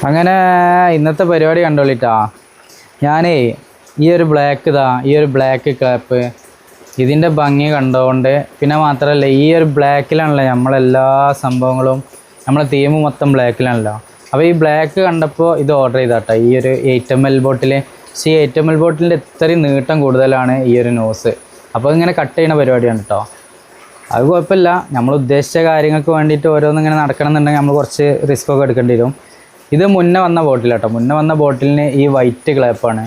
അങ്ങനെ ഇന്നത്തെ പരിപാടി കണ്ടോളിട്ടാ. ഞാനേ ഈ ഒരു ബ്ലാക്ക് ക്ലാപ്പ് ഇതിൻ്റെ ഭംഗി കണ്ടുകൊണ്ട്, പിന്നെ മാത്രമല്ല ഈ ഒരു ബ്ലാക്കിലാണല്ലോ നമ്മളെല്ലാ സംഭവങ്ങളും, നമ്മളെ തീം മൊത്തം ബ്ലാക്കിലാണല്ലോ. അപ്പോൾ ഈ ബ്ലാക്ക് കണ്ടപ്പോൾ ഇത് ഓർഡർ ചെയ്താട്ടോ, ഈ ഒരു 8ml ബോട്ടിൽ. പക്ഷേ ഈ 8ml ബോട്ടിലിൻ്റെ ഇത്രയും നീട്ടം കൂടുതലാണ് ഈ ഒരു നോസ്. അപ്പോൾ ഇങ്ങനെ കട്ട് ചെയ്യുന്ന പരിപാടിയാണ് കേട്ടോ. അത് കുഴപ്പമില്ല, നമ്മൾ ഉദ്ദേശിച്ച കാര്യങ്ങൾക്ക് വേണ്ടിയിട്ട് ഓരോന്നിങ്ങനെ നടക്കണം എന്നുണ്ടെങ്കിൽ നമ്മൾ കുറച്ച് റിസ്ക് ഒക്കെ എടുക്കേണ്ടി വരും. ഇത് മുന്നേ വന്ന ബോട്ടിൽ കേട്ടോ. മുന്നേ വന്ന ബോട്ടിലിന് ഈ വൈറ്റ് ക്ലാപ്പാണ്.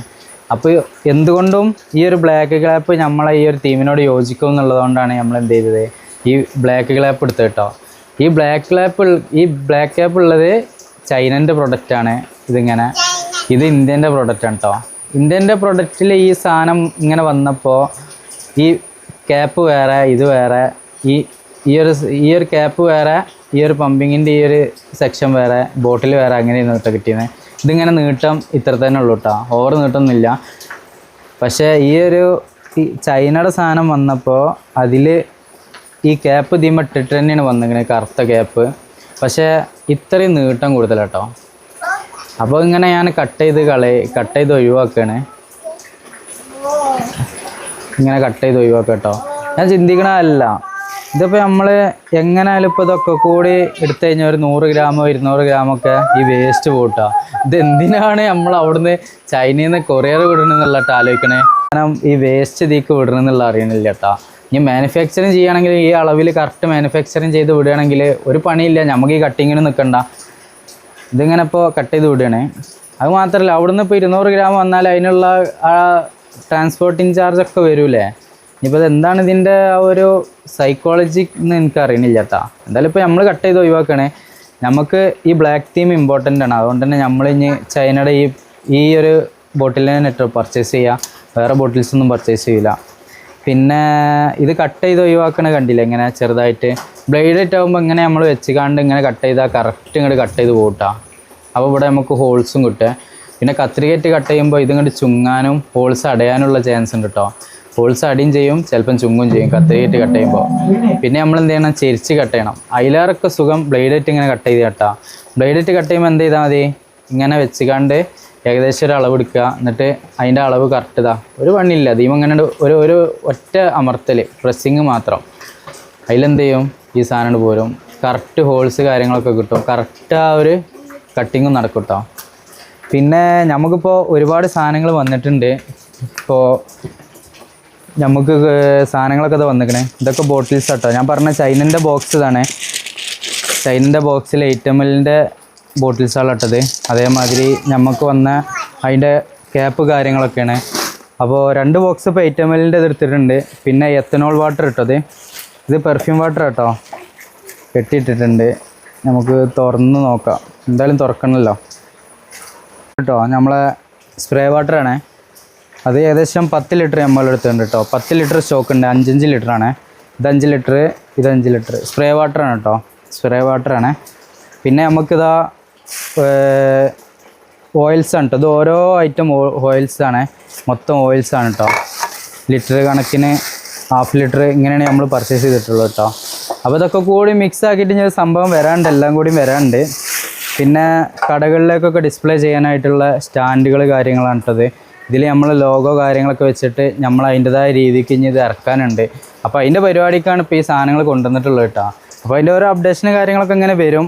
അപ്പോൾ എന്തുകൊണ്ടും ഈ ഒരു ബ്ലാക്ക് ക്ലാപ്പ് നമ്മളെ ഈ ഒരു തീമിനോട് യോജിക്കും എന്നുള്ളതുകൊണ്ടാണ് നമ്മൾ എന്ത് ചെയ്തത്, ഈ ബ്ലാക്ക് ക്ലാപ്പ് എടുത്തത് കേട്ടോ. ഈ ബ്ലാക്ക് ക്ലാപ്പ് ഉള്ളത് ചൈനൻ്റെ പ്രൊഡക്റ്റാണ്. ഇത് ഇന്ത്യൻ്റെ പ്രൊഡക്റ്റാണ് കേട്ടോ. ഇന്ത്യൻ്റെ പ്രൊഡക്റ്റിൽ ഈ സാധനം ഇങ്ങനെ വന്നപ്പോൾ ഈ ക്യാപ്പ് വേറെ, ഇത് വേറെ, ഈ ഒരു ക്യാപ്പ് വേറെ, ഈ ഒരു പമ്പിങ്ങിൻ്റെ ഈ ഒരു സെക്ഷൻ വേറെ, ബോട്ടിൽ വേറെ, അങ്ങനെയാണ് കേട്ടോ കിട്ടിയത്. ഇതിങ്ങനെ നീട്ടം ഇത്ര തന്നെ ഉള്ളൂ കേട്ടോ, ഓവർ നീട്ടമൊന്നുമില്ല. പക്ഷേ ഈ ചൈനയുടെ സാധനം വന്നപ്പോൾ അതിൽ ഈ ക്യാപ്പ് ഇതിമ ഇട്ടിട്ട് തന്നെയാണ് വന്നിങ്ങനെ, കറുത്ത ക്യാപ്പ്. പക്ഷേ ഇത്രയും നീട്ടം കൂടുതലാട്ടോ. അപ്പോൾ ഇങ്ങനെ ഞാൻ കട്ട് ചെയ്ത് ഒഴിവാക്കുകയാണ്. ഇങ്ങനെ കട്ട് ചെയ്ത് ഒഴിവാക്കുക കേട്ടോ. ഞാൻ ചിന്തിക്കണതല്ല, ഇതിപ്പോൾ നമ്മൾ എങ്ങനെയായാലും ഇപ്പോൾ ഇതൊക്കെ കൂടി എടുത്തു കഴിഞ്ഞാൽ ഒരു 100 ഗ്രാമോ 200 ഗ്രാമൊക്കെ ഈ വേസ്റ്റ് പോട്ടാ. ഇതെന്തിനാണ് നമ്മൾ അവിടുന്ന് ചൈനയിൽ നിന്ന് കൊറിയർ വിടണമെന്നുള്ള ആലോചിക്കണേ. കാരണം ഈ വേസ്റ്റ് ഇതിക്ക് വിടണമെന്നുള്ള അറിയണില്ല കേട്ടോ. ഇനി മാനുഫാക്ചറിങ് ചെയ്യുകയാണെങ്കിൽ ഈ അളവിൽ കറക്റ്റ് മാനുഫാക്ചറിങ് ചെയ്ത് വിടുകയാണെങ്കിൽ ഒരു പണിയില്ല, നമുക്ക് ഈ കട്ടിങ്ങിന് നിൽക്കണ്ട. ഇതിങ്ങനെ ഇപ്പോൾ കട്ട് ചെയ്ത് വിടുകയാണ്. അത് മാത്രമല്ല, അവിടുന്ന് ഇപ്പോൾ 200 ഗ്രാം വന്നാൽ അതിനുള്ള ആ ട്രാൻസ്പോർട്ടിങ് ചാർജൊക്കെ വരൂലേ. ഇനിയിപ്പോൾ എന്താണ് ഇതിൻ്റെ ആ ഒരു സൈക്കോളജി എന്ന് എനിക്ക് അറിയണില്ല കേട്ടോ. എന്തായാലും ഇപ്പോൾ നമ്മൾ കട്ട് ചെയ്ത് ഒഴിവാക്കണേ. നമുക്ക് ഈ ബ്ലാക്ക് തീം ഇമ്പോർട്ടൻ്റ് ആണ്. അതുകൊണ്ട് തന്നെ നമ്മളിനി ചൈനയുടെ ഈ ഒരു ബോട്ടിൽ തന്നെ പർച്ചേസ് ചെയ്യുക, വേറെ ബോട്ടിൽസൊന്നും പർച്ചേസ് ചെയ്യില്ല. പിന്നെ ഇത് കട്ട് ചെയ്ത് ഒഴിവാക്കണ കണ്ടില്ല, ഇങ്ങനെ ചെറുതായിട്ട് ബ്ലേഡ് ആകുമ്പോൾ ഇങ്ങനെ നമ്മൾ വെച്ചുകാണ്ട് ഇങ്ങനെ കട്ട് ചെയ്താൽ കറക്റ്റ് ഇങ്ങോട്ട് കട്ട് ചെയ്ത് പോട്ടാ. അപ്പോൾ ഇവിടെ നമുക്ക് ഹോൾസും കിട്ടുക. പിന്നെ കത്രികേറ്റ് കട്ട് ചെയ്യുമ്പോൾ ഇതിങ്ങോട്ട് ചുങ്ങാനും ഹോൾസ് അടയാനുള്ള ചാൻസ് ഉണ്ട് കേട്ടോ. ഹോൾസ് അടിയും ചെയ്യും, ചിലപ്പം ചുങ്ങും ചെയ്യും കത്രികേറ്റ് കട്ട് ചെയ്യുമ്പോൾ. പിന്നെ നമ്മൾ എന്ത് ചെയ്യണം, ചെരിച്ച് കട്ട് ചെയ്യണം. അതിലേറൊക്കെ സുഖം ബ്ലേഡേറ്റ് ഇങ്ങനെ കട്ട് ചെയ്ത് കേട്ടോ. ബ്ലേഡേറ്റ് കട്ട് ചെയ്യുമ്പോൾ എന്ത് ചെയ്താൽ മതി, ഇങ്ങനെ വെച്ചുകാണ്ട് ഏകദേശം ഒരു അളവ് എടുക്കുക. എന്നിട്ട് അതിൻ്റെ അളവ് കറക്റ്റ് ഇതാ, ഒരു പണിയില്ല. ദീപം ഇങ്ങനെ ഒരു ഒറ്റ അമർത്തൽ, പ്രസ്സിങ് മാത്രം. അതിലെന്ത് ചെയ്യും, ഈ സാധനം പോരും. കറക്റ്റ് ഹോൾസ് കാര്യങ്ങളൊക്കെ കിട്ടും, കറക്റ്റ് ആ ഒരു കട്ടിങ്ങും നടക്കും കേട്ടോ. പിന്നെ നമുക്കിപ്പോൾ ഒരുപാട് സാധനങ്ങൾ വന്നിട്ടുണ്ട്. ഇപ്പോൾ നമുക്ക് സാധനങ്ങളൊക്കെ ഇത് വന്നിക്കണേ. ഇതൊക്കെ ബോട്ടിൽസ് കേട്ടോ. ഞാൻ പറഞ്ഞ ചൈനൻ്റെ ബോക്സ് ഇതാണ്. ചൈനൻ്റെ ബോക്സിൽ 8ml ബോട്ടിൽസാണ് ഇട്ടത്. അതേമാതിരി നമുക്ക് വന്ന അതിൻ്റെ ക്യാപ്പ് കാര്യങ്ങളൊക്കെയാണ്. അപ്പോൾ 2 ബോക്സ് ഇപ്പോൾ 8ml ഇത് എടുത്തിട്ടുണ്ട്. പിന്നെ എത്തനോൾ വാട്ടർ ഇട്ടത്, ഇത് പെർഫ്യൂം വാട്ടർ കേട്ടോ, കെട്ടിയിട്ടിട്ടുണ്ട്. നമുക്ക് തുറന്ന് നോക്കാം, എന്തായാലും തുറക്കണമല്ലോ കേട്ടോ. നമ്മളെ സ്പ്രേ വാട്ടറാണ്, അത് ഏകദേശം 10 ലിറ്റർ ml എടുത്തിട്ടുണ്ട് കേട്ടോ. 10 ലിറ്റർ സ്റ്റോക്ക് ഉണ്ട്, 5 ലിറ്ററാണ്. ഇത് 5 ലിറ്റർ, ഇത് 5 ലിറ്റർ. സ്പ്രേ വാട്ടറാണ് കേട്ടോ, സ്പ്രേ വാട്ടറാണ്. പിന്നെ നമുക്കിതാ ഓയിൽസാണ് കേട്ടോ. ഇത് ഓരോ ഐറ്റം ഓയിൽസാണ്, മൊത്തം ഓയിൽസാണ് കേട്ടോ. ലിറ്റർ കണക്കിന്, ½ ലിറ്റർ ഇങ്ങനെയാണ് നമ്മൾ പർച്ചേസ് ചെയ്തിട്ടുള്ളത് കേട്ടോ. അപ്പോൾ ഇതൊക്കെ കൂടി മിക്സ് ആക്കിയിട്ട് ഞാൻ സംഭവം വരാണ്ട്, എല്ലാം കൂടി വരാണ്ട്. പിന്നെ കടകളിലേക്കൊക്കെ ഡിസ്പ്ലേ ചെയ്യാനായിട്ടുള്ള സ്റ്റാൻഡുകൾ കാര്യങ്ങളാണ് കേട്ടത്. ഇതിൽ നമ്മൾ ലോഗോ കാര്യങ്ങളൊക്കെ വെച്ചിട്ട് നമ്മൾ അതിൻ്റെതായ രീതിക്ക് ഇനി ഇത് ഇറക്കാനുണ്ട്. അപ്പോൾ അതിൻ്റെ പരിപാടിക്കാണ് ഇപ്പോൾ ഈ സാധനങ്ങൾ കൊണ്ടുവന്നിട്ടുള്ളത് കേട്ടോ. അപ്പോൾ അതിൻ്റെ ഓരോ അപ്ഡേഷനും കാര്യങ്ങളൊക്കെ ഇങ്ങനെ വരും.